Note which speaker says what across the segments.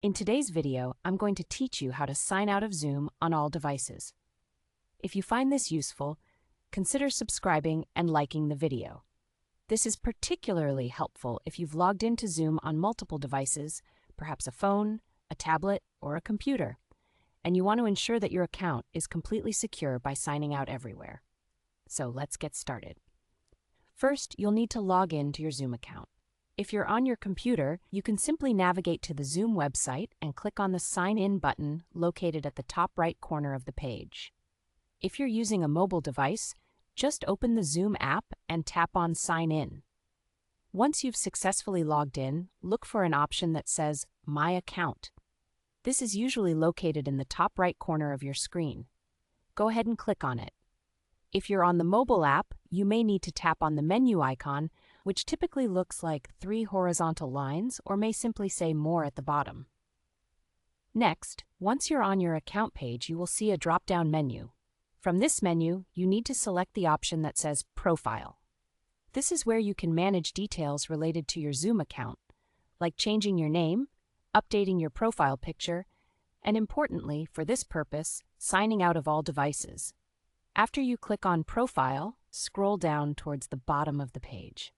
Speaker 1: In today's video, I'm going to teach you how to sign out of Zoom on all devices. If you find this useful, consider subscribing and liking the video. This is particularly helpful if you've logged into Zoom on multiple devices, perhaps a phone, a tablet, or a computer, and you want to ensure that your account is completely secure by signing out everywhere. So let's get started. First, you'll need to log in to your Zoom account. If you're on your computer, you can simply navigate to the Zoom website and click on the Sign In button located at the top right corner of the page. If you're using a mobile device, just open the Zoom app and tap on Sign In. Once you've successfully logged in, look for an option that says My Account. This is usually located in the top right corner of your screen. Go ahead and click on it. If you're on the mobile app, you may need to tap on the menu icon, which typically looks like 3 horizontal lines or may simply say More at the bottom. Next, once you're on your account page, you will see a drop-down menu. From this menu, you need to select the option that says Profile. This is where you can manage details related to your Zoom account, like changing your name, updating your profile picture, and importantly, for this purpose, signing out of all devices. After you click on Profile, scroll down towards the bottom of the page.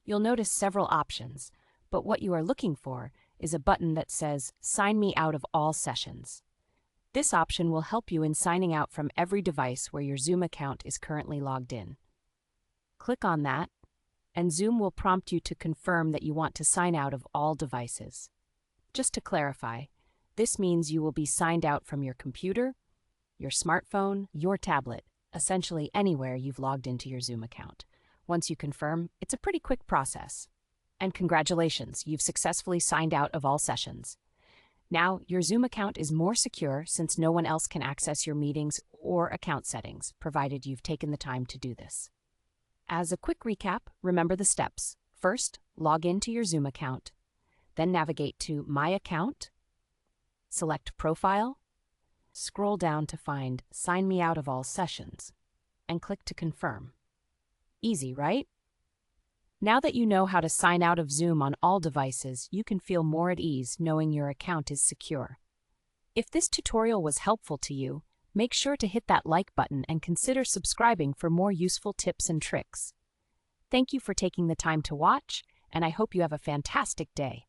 Speaker 1: You'll notice several options, but what you are looking for is a button that says Sign Me Out of All Sessions. This option will help you in signing out from every device where your Zoom account is currently logged in. Click on that, and Zoom will prompt you to confirm that you want to sign out of all devices. Just to clarify, this means you will be signed out from your computer, your smartphone, your tablet, essentially anywhere you've logged into your Zoom account. Once you confirm, it's a pretty quick process. And congratulations, you've successfully signed out of all sessions. Now, your Zoom account is more secure since no one else can access your meetings or account settings, provided you've taken the time to do this. As a quick recap, remember the steps. First, log into your Zoom account. Then navigate to My Account, select Profile, scroll down to find Sign Me Out of All Sessions, and click to confirm. Easy, right? Now that you know how to sign out of Zoom on all devices, you can feel more at ease knowing your account is secure. If this tutorial was helpful to you, make sure to hit that like button and consider subscribing for more useful tips and tricks. Thank you for taking the time to watch, and I hope you have a fantastic day.